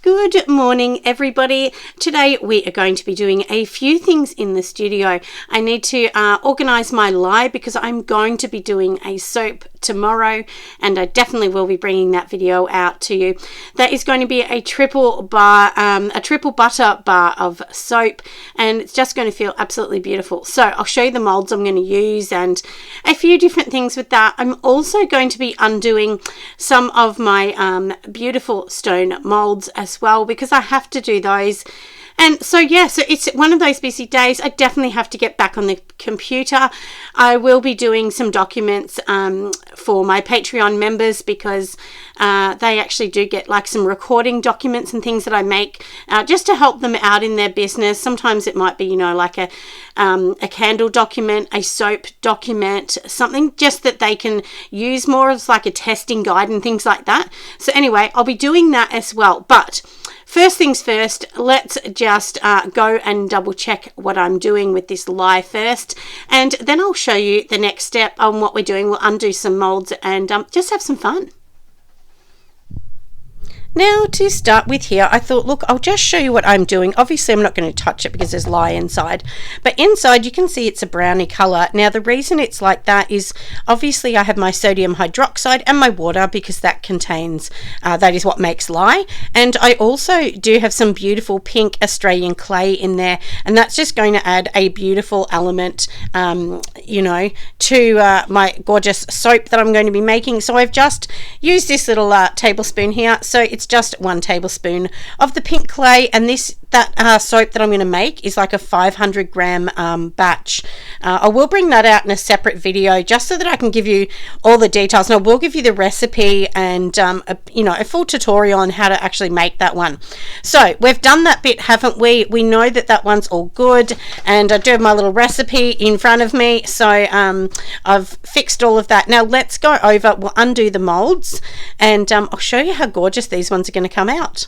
Good morning, everybody. Today we are going to be doing a few things in the studio. I need to organize my lie because I'm going to be doing a soap tomorrow, and I definitely will be bringing that video out to you. That is going to be a triple butter bar of soap, and it's just going to feel absolutely beautiful. So I'll show you the molds I'm going to use and a few different things with that. I'm also going to be undoing some of my beautiful stone molds as well, because I have to do those. And so yeah, so it's one of those busy days. I definitely have to get back on the computer. I will be doing some documents for my Patreon members, because they actually do get like some recording documents and things that I make just to help them out in their business. Sometimes it might be, you know, like a candle document, a soap document, something just that they can use more as like a testing guide and things like that. So anyway, I'll be doing that as well. But first things first, let's just go and double check what I'm doing with this lie first, and then I'll show you the next step on what we're doing. We'll undo some molds and just have some fun. Now, to start with here, I thought, look, I'll just show you what I'm doing. Obviously, I'm not going to touch it because there's lye inside. But inside, you can see it's a browny colour. Now, the reason it's like that is, obviously, I have my sodium hydroxide and my water, because that contains, that is what makes lye. And I also do have some beautiful pink Australian clay in there. And that's just going to add a beautiful element, you know, to my gorgeous soap that I'm going to be making. So I've just used this little tablespoon here. So it's just 1 tablespoon of the pink clay, and that soap that I'm going to make is like a 500 gram batch. I will bring that out in a separate video just so that I can give you all the details, and I will give you the recipe and you know, a full tutorial on how to actually make that one. So we've done that bit, haven't we? We know that that one's all good, and I do have my little recipe in front of me, so I've fixed all of that. Now let's go over, we'll undo the molds, and I'll show you how gorgeous these ones are going to come out.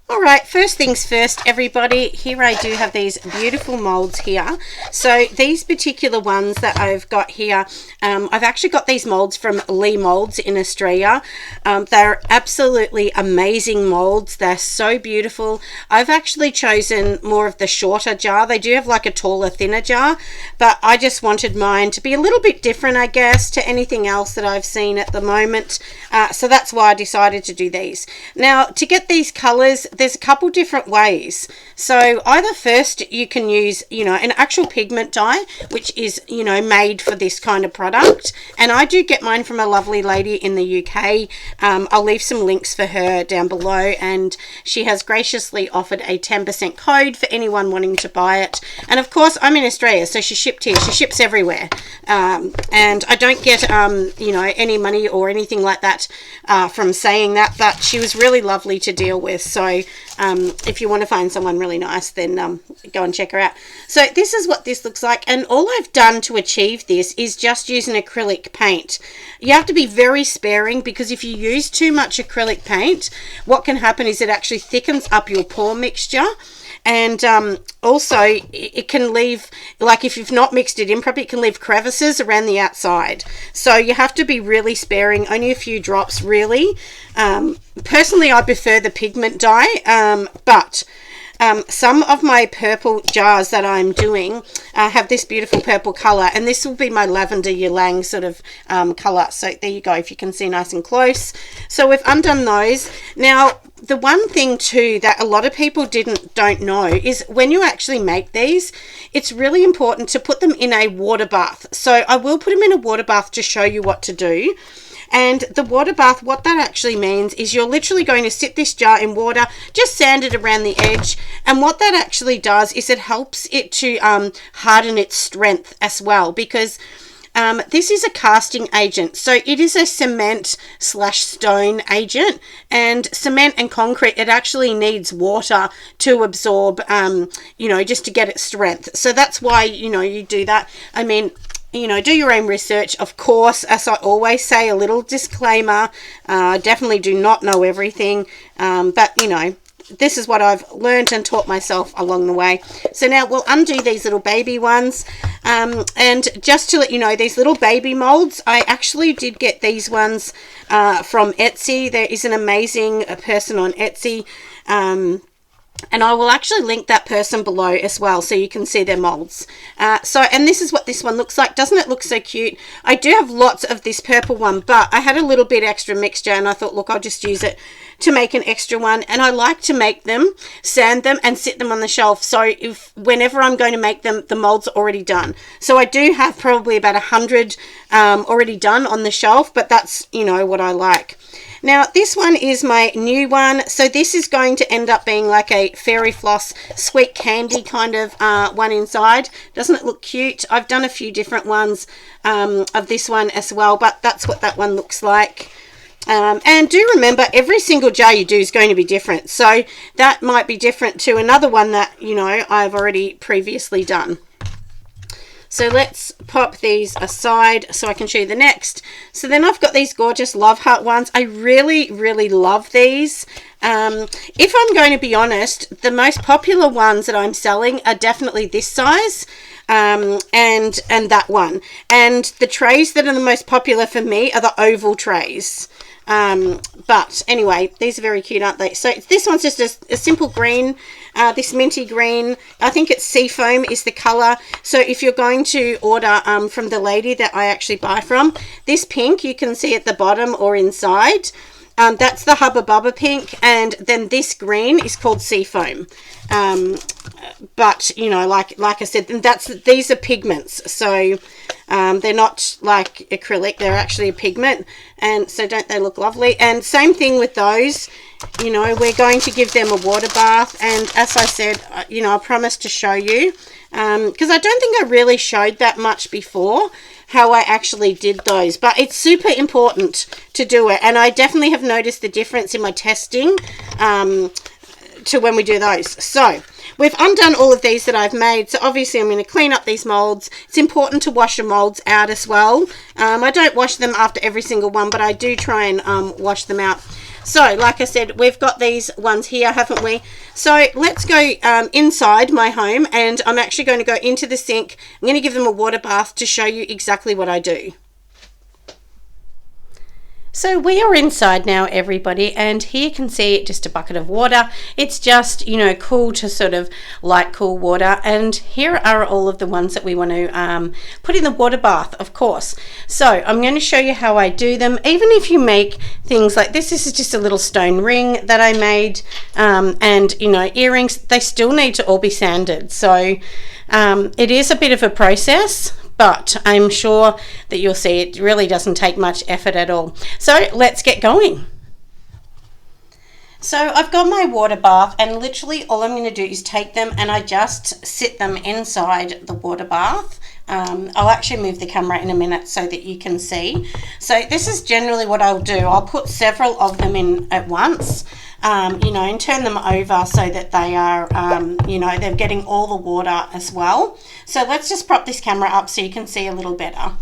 All right, first things first, everybody. Here I do have these beautiful molds here. So these particular ones that I've got here, I've actually got these molds from Lee Molds in Australia. They're absolutely amazing molds. They're so beautiful. I've actually chosen more of the shorter jar. They do have like a taller, thinner jar, but I just wanted mine to be a little bit different, I guess, to anything else that I've seen at the moment. So that's why I decided to do these. Now, to get these colors, there's a couple different ways. So either first you can use, you know, an actual pigment dye, which is, you know, made for this kind of product, and I do get mine from a lovely lady in the UK. I'll leave some links for her down below, and she has graciously offered a 10% code for anyone wanting to buy it. And of course, I'm in Australia, so she shipped here. She ships everywhere, and I don't get you know, any money or anything like that from saying that, but she was really lovely to deal with. So if you want to find someone really nice, then go and check her out. So this is what this looks like, and all I've done to achieve this is just use an acrylic paint. You have to be very sparing, because if you use too much acrylic paint, what can happen is it actually thickens up your pour mixture. And also it can leave, like if you've not mixed it in properly, it can leave crevices around the outside. So you have to be really sparing, only a few drops really. Personally, I prefer the pigment dye, but some of my purple jars that I'm doing have this beautiful purple color, and this will be my lavender ylang sort of color. So there you go, if you can see nice and close. So we've undone those. Now, the one thing too that a lot of people don't know is when you actually make these, it's really important to put them in a water bath. So I will put them in a water bath to show you what to do. And the water bath, what that actually means is you're literally going to sit this jar in water, just sand it around the edge. And what that actually does is it helps it to harden its strength as well, because this is a casting agent. So it is a cement / stone agent, and cement and concrete, it actually needs water to absorb, you know, just to get its strength. So that's why, you know, you do that. I mean, you know, do your own research, of course. As I always say, a little disclaimer, definitely do not know everything, but you know, this is what I've learned and taught myself along the way. So now we'll undo these little baby ones. And just to let you know, these little baby molds, I actually did get these ones from Etsy. There is an amazing person on Etsy. And I will actually link that person below as well, so you can see their molds. And this is what this one looks like. Doesn't it look so cute? I do have lots of this purple one, but I had a little bit extra mixture, and I thought, look, I'll just use it to make an extra one. And I like to make them, sand them, and sit them on the shelf. So whenever I'm going to make them, the mold's already done. So I do have probably about 100 already done on the shelf, but that's, you know, what I like. Now, this one is my new one. So this is going to end up being like a fairy floss sweet candy kind of one inside. Doesn't it look cute? I've done a few different ones of this one as well, but that's what that one looks like. And do remember, every single jar you do is going to be different. So that might be different to another one that, you know, I've already previously done. So let's pop these aside so I can show you the next. So then I've got these gorgeous love heart ones. I really, really love these. If I'm going to be honest, the most popular ones that I'm selling are definitely this size and that one. And the trays that are the most popular for me are the oval trays. But anyway, these are very cute, aren't they? So this one's just a simple green, this minty green. I think it's seafoam is the color. So if you're going to order from the lady that I actually buy from, this pink you can see at the bottom or inside, that's the Hubba Bubba pink, and then this green is called seafoam. But you know, like I said, these are pigments, so they're not like acrylic, they're actually a pigment. And so don't they look lovely? And same thing with those, you know, we're going to give them a water bath. And as I said, you know, I promised to show you, because I don't think I really showed that much before how I actually did those, but it's super important to do it. And I definitely have noticed the difference in my testing to when we do those. So we've undone all of these that I've made. So obviously I'm going to clean up these molds. It's important to wash your molds out as well. I don't wash them after every single one, but I do try and wash them out. So like I said, we've got these ones here, haven't we? So let's go inside my home, and I'm actually going to go into the sink. I'm going to give them a water bath to show you exactly what I do. So we are inside now, everybody, and here you can see just a bucket of water. It's just, you know, cool to sort of light cool water. And here are all of the ones that we want to put in the water bath, of course. So I'm going to show you how I do them. Even if you make things like this is just a little stone ring that I made, and, you know, earrings, they still need to all be sanded. So it is a bit of a process, but I'm sure that you'll see it really doesn't take much effort at all. So let's get going. So I've got my water bath, and literally all I'm going to do is take them and I just sit them inside the water bath. I'll actually move the camera in a minute so that you can see. So this is generally what I'll do. I'll put several of them in at once, you know, and turn them over so that they are, you know, they're getting all the water as well. So let's just prop this camera up so you can see a little better.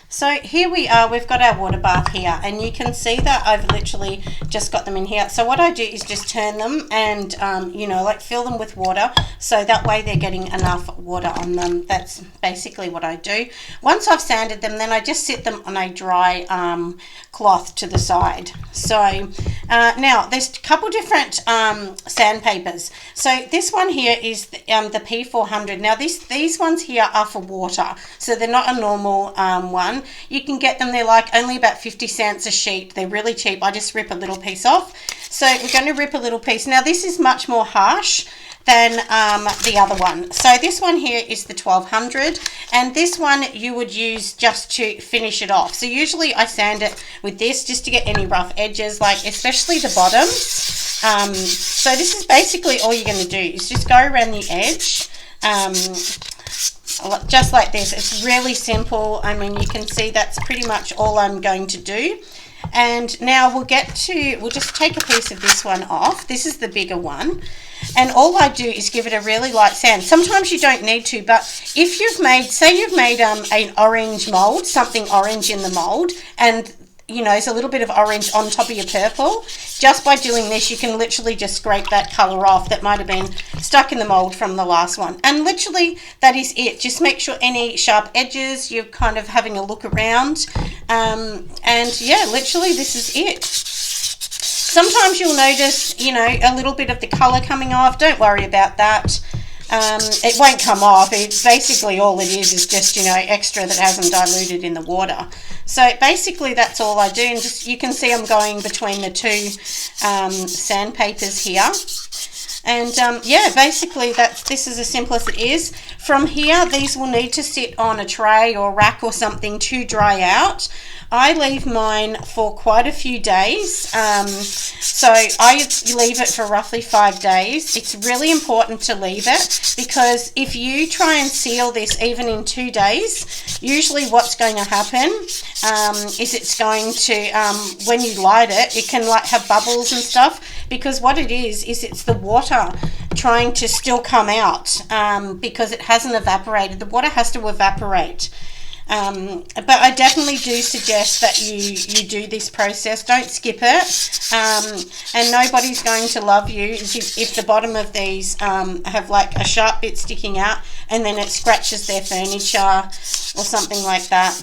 So here we are, we've got our water bath here, and you can see that I've literally just got them in here. So what I do is just turn them and, you know, like fill them with water, so that way they're getting enough water on them. That's basically what I do. Once I've sanded them, then I just sit them on a dry cloth to the side. So now there's a couple different sandpapers. So this one here is the P400. Now these ones here are for water, so they're not a normal one. You can get them, they're like only about 50 cents a sheet. They're really cheap. I just rip a little piece off. So we're going to rip a little piece. Now this is much more harsh than the other one. So this one here is the 1200, and this one you would use just to finish it off. So usually I sand it with this just to get any rough edges, like especially the bottom. So this is basically all you're going to do is just go around the edge, just like this. It's really simple. I mean, you can see that's pretty much all I'm going to do. And now we'll just take a piece of this one off. This is the bigger one. And all I do is give it a really light sand. Sometimes you don't need to, but if you've made, say you've made an orange mold, something orange in the mold, and you know, is a little bit of orange on top of your purple. Just by doing this, you can literally just scrape that color off that might have been stuck in the mold from the last one. And literally that is it. Just make sure any sharp edges, you're kind of having a look around. And yeah, literally this is it. Sometimes you'll notice, you know, a little bit of the color coming off. Don't worry about that. It won't come off. It's basically all it is just, you know, extra that hasn't diluted in the water. So basically that's all I do, and just you can see I'm going between the two sandpapers here. And yeah, basically this is as simple as it is. From here, these will need to sit on a tray or rack or something to dry out. I leave mine for quite a few days, so I leave it for roughly 5 days. It's really important to leave it, because if you try and seal this even in 2 days, usually what's going to happen is it's going to, when you light it, it can like have bubbles and stuff, because what it is it's the water trying to still come out, because it hasn't evaporated. The water has to evaporate. But I definitely do suggest that you do this process. Don't skip it. And nobody's going to love you if the bottom of these have like a sharp bit sticking out and then it scratches their furniture or something like that.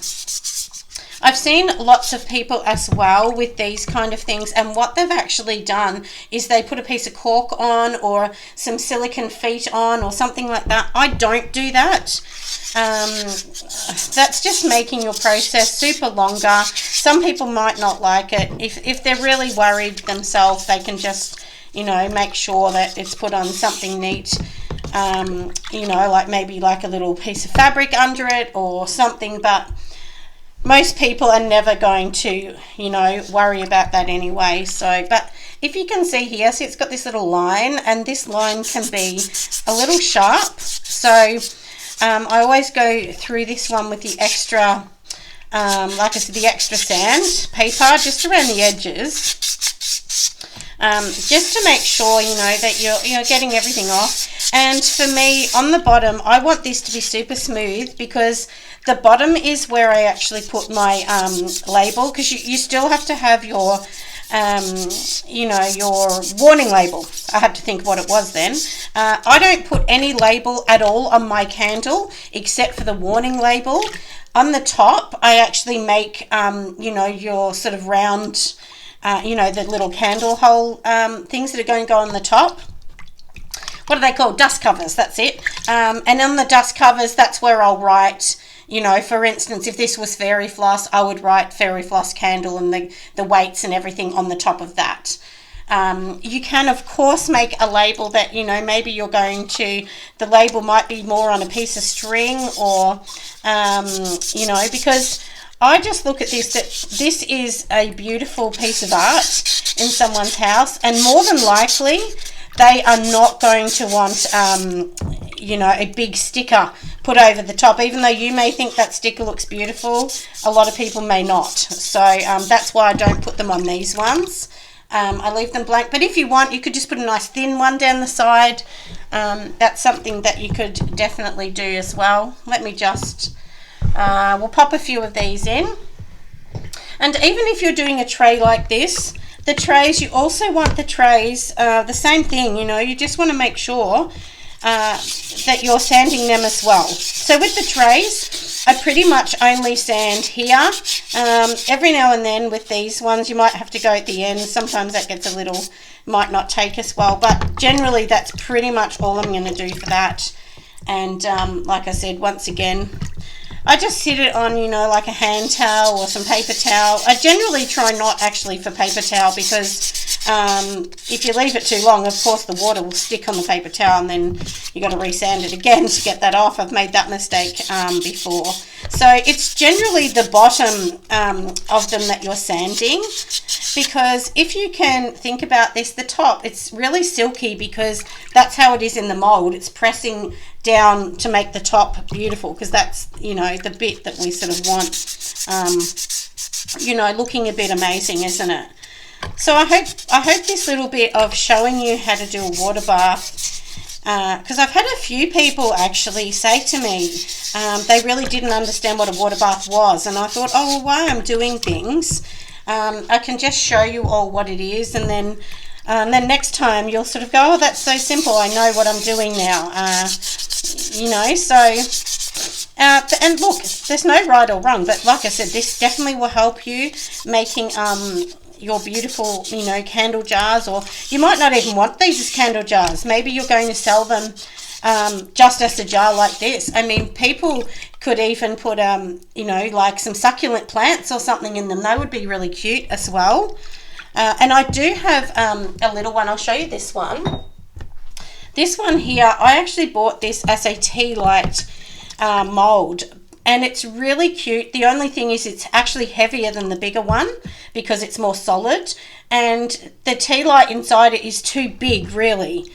I've seen lots of people as well with these kind of things, and what they've actually done is they put a piece of cork on or some silicone feet on or something like that. I don't do that. That's just making your process super longer. Some people might not like it. If they're really worried themselves, they can just, you know, make sure that it's put on something neat. You know, like maybe like a little piece of fabric under it or something, but most people are never going to, you know, worry about that anyway. So, but if you can see here, see it's got this little line, and this line can be a little sharp. So I always go through this one with the extra, like I said, the extra sand paper just around the edges, just to make sure, you know, that you're getting everything off. And for me, on the bottom, I want this to be super smooth, because the bottom is where I actually put my label, because you still have to have your you know, your warning label. I had to think what it was then. I don't put any label at all on my candle except for the warning label. On the top, I actually make, you know, your sort of round, you know, the little candle hole things that are going to go on the top. What are they called? Dust covers, that's it. And on the dust covers, that's where I'll write, you know, for instance, if this was fairy floss, I would write fairy floss candle and the weights and everything on the top of that. You can, of course, make a label that, you know, maybe you're going to, the label might be more on a piece of string or, you know, because I just look at this, that this is a beautiful piece of art in someone's house, and more than likely they are not going to want, you know, a big sticker put over the top. Even though you may think that sticker looks beautiful, a lot of people may not. So that's why I don't put them on these ones. I leave them blank. But if you want, you could just put a nice thin one down the side. That's something that you could definitely do as well. Let me just, we'll pop a few of these in. And even if you're doing a tray like this, the trays, you also want the trays, the same thing, you know, you just want to make sure that you're sanding them as well. So with the trays, I pretty much only sand here. Every now and then with these ones, you might have to go at the end. Sometimes that gets a little, might not take as well, but generally that's pretty much all I'm going to do for that. And like I said, once again, I just sit it on, you know, like a hand towel or some paper towel. I generally try not actually for paper towel, because if you leave it too long, of course the water will stick on the paper towel, and then you got to resand it again to get that off. I've made that mistake before. So it's generally the bottom of them that you're sanding, because if you can think about this, the top, it's really silky because that's how it is in the mold. It's pressing down to make the top beautiful, because that's, you know, the bit that we sort of want, you know, looking a bit amazing, isn't it? So I hope this little bit of showing you how to do a water bath, because I've had a few people actually say to me they really didn't understand what a water bath was, and I thought, oh, well, while I'm doing things, I can just show you all what it is, and then next time you'll sort of go, oh, that's so simple, I know what I'm doing now. You know, so and look, there's no right or wrong, but like I said, this definitely will help you making your beautiful, you know, candle jars. Or you might not even want these as candle jars. Maybe you're going to sell them just as a jar like this. I mean, people could even put you know, like some succulent plants or something in them. They would be really cute as well. And I do have a little one. I'll show you this one. This one here, I actually bought this as a tea light mold, and it's really cute. The only thing is it's actually heavier than the bigger one because it's more solid, and the tea light inside it is too big, really.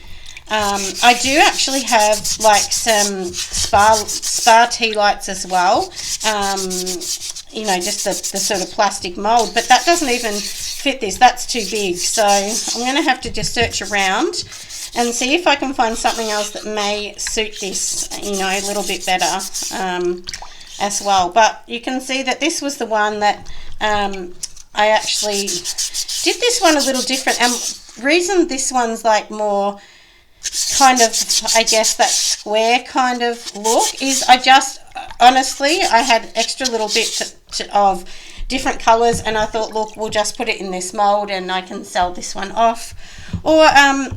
I do actually have like some spa tea lights as well. You know, just the sort of plastic mold, but that doesn't even fit this. That's too big. So I'm going to have to just search around and see if I can find something else that may suit this, you know, a little bit better as well. But you can see that this was the one that I actually did this one a little different. And reason this one's like more kind of, I guess, that square kind of look is I just, honestly, I had extra little bits of different colors, and I thought, look, we'll just put it in this mold and I can sell this one off. Or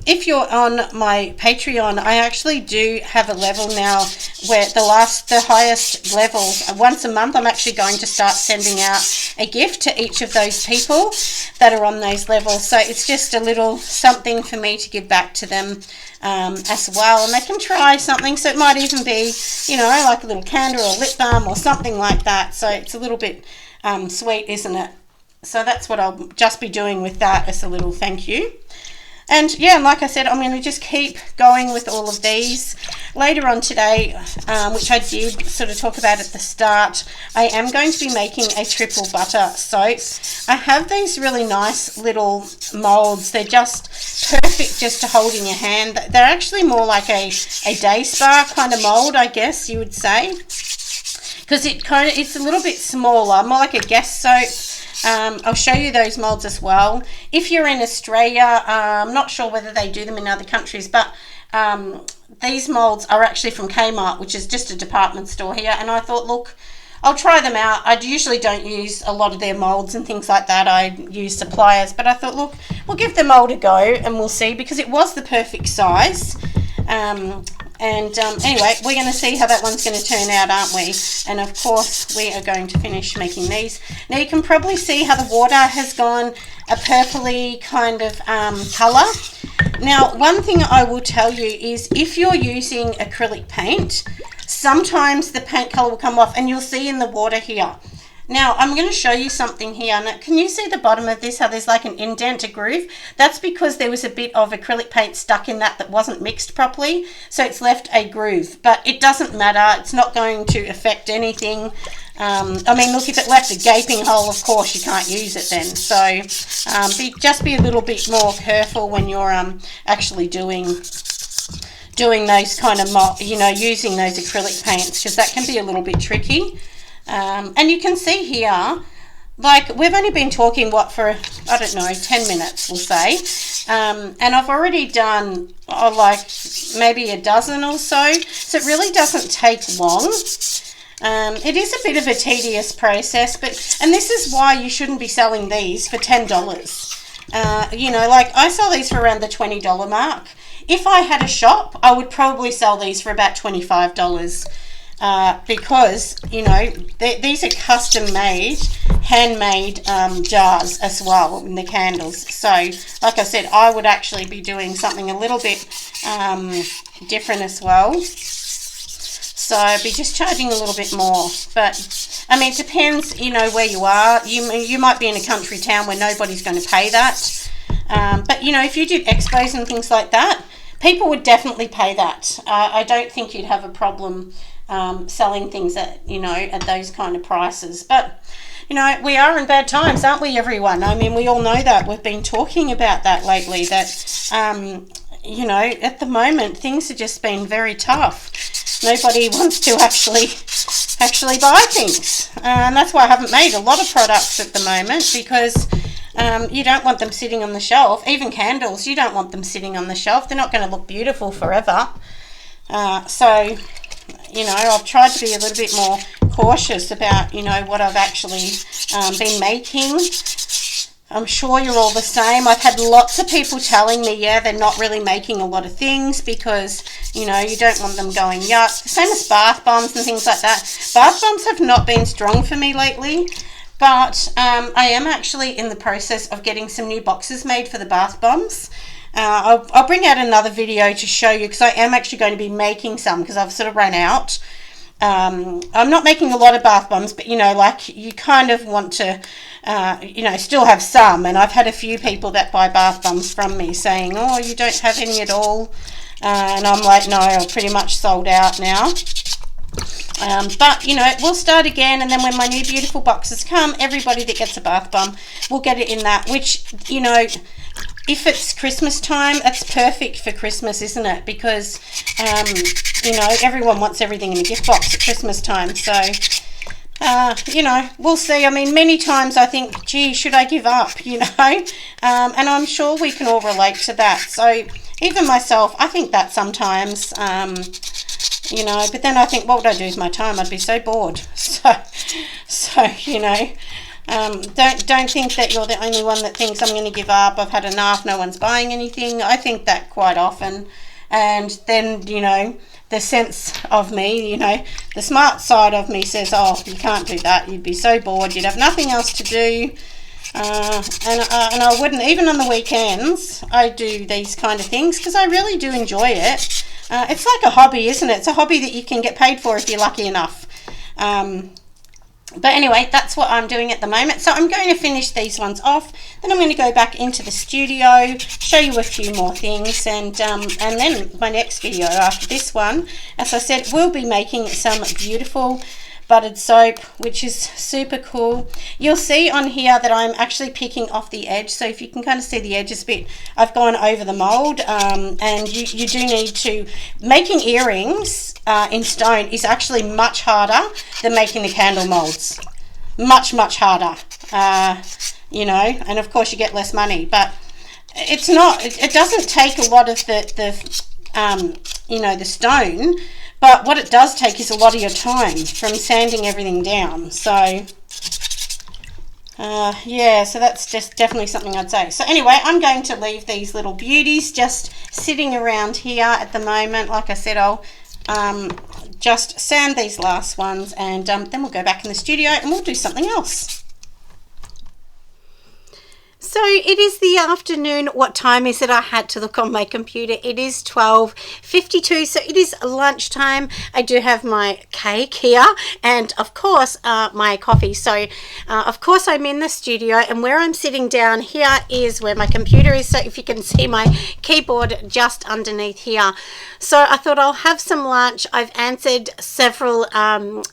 if you're on my Patreon, I actually do have a level now where the highest level, once a month, I'm actually going to start sending out a gift to each of those people that are on those levels. So it's just a little something for me to give back to them as well, and they can try something. So it might even be, you know, like a little candle or lip balm or something like that. So it's a little bit sweet, isn't it? So that's what I'll just be doing with that as a little thank you. And yeah, like I said, I'm going to just keep going with all of these. Later on today, which I did sort of talk about at the start, I am going to be making a triple butter soap. I have these really nice little molds. They're just perfect just to hold in your hand. They're actually more like a day spa kind of mold, I guess you would say, because it's a little bit smaller, more like a guest soap. I'll show you those molds as well. If you're in Australia, I'm not sure whether they do them in other countries, but these molds are actually from Kmart, which is just a department store here. And I thought, look, I'll try them out. I usually don't use a lot of their molds and things like that. I use suppliers, but I thought, look, we'll give the mold a go and we'll see, because it was the perfect size. Anyway, we're going to see how that one's going to turn out, aren't we? And of course, we are going to finish making these. Now you can probably see how the water has gone a purpley kind of colour. Now, one thing I will tell you is if you're using acrylic paint, sometimes the paint colour will come off, and you'll see in the water here. Now, I'm going to show you something here. Now, can you see the bottom of this, how there's like an indent, a groove? That's because there was a bit of acrylic paint stuck in that wasn't mixed properly, so it's left a groove. But it doesn't matter. It's not going to affect anything. I mean, look, if it left a gaping hole, of course you can't use it then. So just be a little bit more careful when you're actually doing those kind of, you know, using those acrylic paints, because that can be a little bit tricky. And you can see here, like, we've only been talking, for, I don't know, 10 minutes, we'll say. And I've already done, like, maybe a dozen or so. So it really doesn't take long. It is a bit of a tedious process, and this is why you shouldn't be selling these for $10. You know, like, I sell these for around the $20 mark. If I had a shop, I would probably sell these for about $25. Because, you know, these are custom made, handmade jars as well in the candles. So, like I said, I would actually be doing something a little bit different as well. So I'd be just charging a little bit more. But, I mean, it depends, you know, where you are. You might be in a country town where nobody's going to pay that. But, you know, if you did expos and things like that, people would definitely pay that. I don't think you'd have a problem selling things at, you know, at those kind of prices. But, you know, we are in bad times, aren't we, everyone? I mean, we all know that. We've been talking about that lately, that, you know, at the moment, things have just been very tough. Nobody wants to actually actually buy things. And that's why I haven't made a lot of products at the moment, because you don't want them sitting on the shelf. Even candles, you don't want them sitting on the shelf. They're not going to look beautiful forever. So, you know, I've tried to be a little bit more cautious about, you know, what I've actually been making. I'm sure you're all the same. I've had lots of people telling me, yeah, they're not really making a lot of things because, you know, you don't want them going yuck. The same as bath bombs and things like that. Bath bombs have not been strong for me lately, but I am actually in the process of getting some new boxes made for the bath bombs. I'll bring out another video to show you, because I am actually going to be making some, because I've sort of run out. I'm not making a lot of bath bombs, but, you know, like, you kind of want to, you know, still have some. And I've had a few people that buy bath bombs from me saying, oh, you don't have any at all. And I'm like, no, I'm pretty much sold out now. But, you know, we'll start again, and then when my new beautiful boxes come, everybody that gets a bath bomb will get it in that, which, you know, if it's Christmas time, that's perfect for Christmas, isn't it? Because, you know, everyone wants everything in a gift box at Christmas time. So, you know, we'll see. I mean, many times I think, gee, should I give up, you know? And I'm sure we can all relate to that. So even myself, I think that sometimes, you know, but then I think, what would I do with my time? I'd be so bored. So you know, don't think that you're the only one that thinks I'm going to give up. I've had enough. No one's buying anything. I think that quite often. And then, you know, the sense of me, you know, the smart side of me says, oh, you can't do that. You'd be so bored. You'd have nothing else to do. And I wouldn't, even on the weekends, I do these kind of things because I really do enjoy it. It's like a hobby, isn't it? It's a hobby that you can get paid for if you're lucky enough. But anyway, that's what I'm doing at the moment. So I'm going to finish these ones off. Then I'm going to go back into the studio, show you a few more things, and then my next video after this one, as I said, we'll be making some beautiful buttered soap, which is super cool. You'll see on here that I'm actually picking off the edge, so if you can kind of see the edges a bit, I've gone over the mold. And you do need to, making earrings in stone is actually much harder than making the candle molds. Much harder, you know, and of course you get less money, but it's not, it doesn't take a lot of the you know, the stone. But what it does take is a lot of your time from sanding everything down. So, yeah, so that's just definitely something I'd say. So anyway, I'm going to leave these little beauties just sitting around here at the moment. Like I said, I'll just sand these last ones, and then we'll go back in the studio and we'll do something else. So it is the afternoon. What time is it? I had to look on my computer. It is 12:52, so it is lunchtime. I do have my cake here and of course my coffee. So of course I'm in the studio, and where I'm sitting down here is where my computer is. So if you can see my keyboard just underneath here. So I thought I'll have some lunch. I've answered several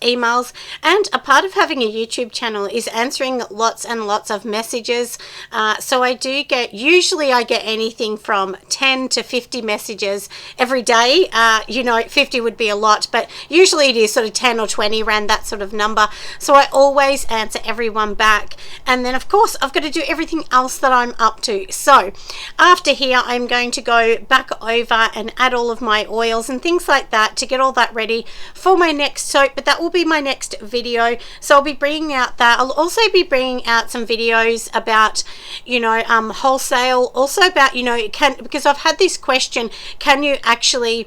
emails, and a part of having a YouTube channel is answering lots and lots of messages. So I do get, usually I get anything from 10 to 50 messages every day. You know, 50 would be a lot, but usually it is sort of 10 or 20 around that sort of number. So I always answer everyone back. And then of course I've got to do everything else that I'm up to. So after here, I'm going to go back over and add all of my oils and things like that to get all that ready for my next soap, but that will be my next video. So I'll be bringing out that. I'll also be bringing out some videos about, you know, wholesale, also about, you know, because I've had this question, can you actually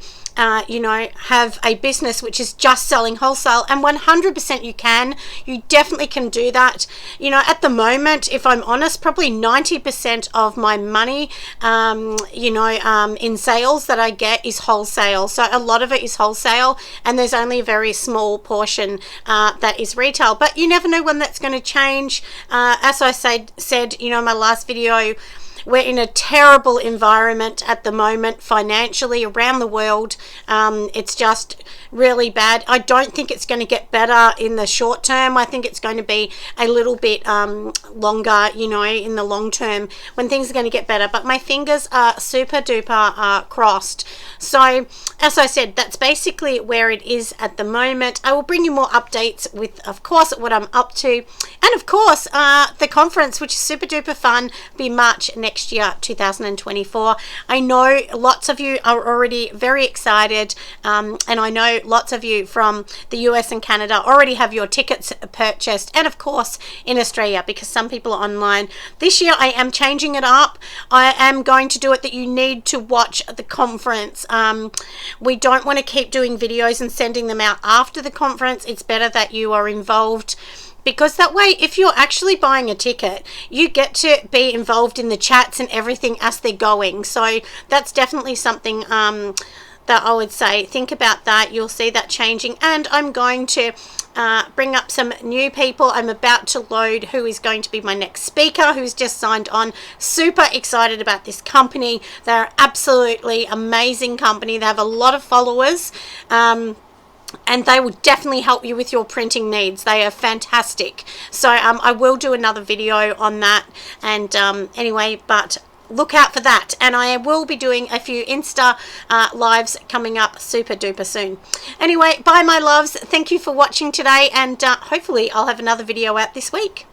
you know, have a business which is just selling wholesale? And 100% you can. You definitely can do that. You know, at the moment, if I'm honest, probably 90% of my money, you know, in sales that I get is wholesale. So a lot of it is wholesale, and there's only a very small portion that is retail. But you never know when that's going to change. As I said, you know, in my last video, we're in a terrible environment at the moment financially around the world. It's just really bad. I don't think it's going to get better in the short term. I think it's going to be a little bit longer, you know, in the long term when things are going to get better. But my fingers are super duper crossed. So as I said, that's basically where it is at the moment. I will bring you more updates with, of course, what I'm up to, and of course the conference, which is super duper fun, be March next year, 2024. I know lots of you are already very excited, and I know lots of you from the US and Canada already have your tickets purchased, and of course in Australia, because some people are online. This year I am changing it up. I am going to do it that you need to watch the conference. We don't want to keep doing videos and sending them out after the conference. It's better that you are involved, because that way, if you're actually buying a ticket, you get to be involved in the chats and everything as they're going. So that's definitely something that I would say, think about that. You'll see that changing. And I'm going to bring up some new people. I'm about to load who is going to be my next speaker, who's just signed on. Super excited about this company. They're absolutely amazing company. They have a lot of followers. And they will definitely help you with your printing needs. They are fantastic. So I will do another video on that. And anyway, but look out for that. And I will be doing a few Insta lives coming up super duper soon. Anyway, bye my loves. Thank you for watching today. And hopefully I'll have another video out this week.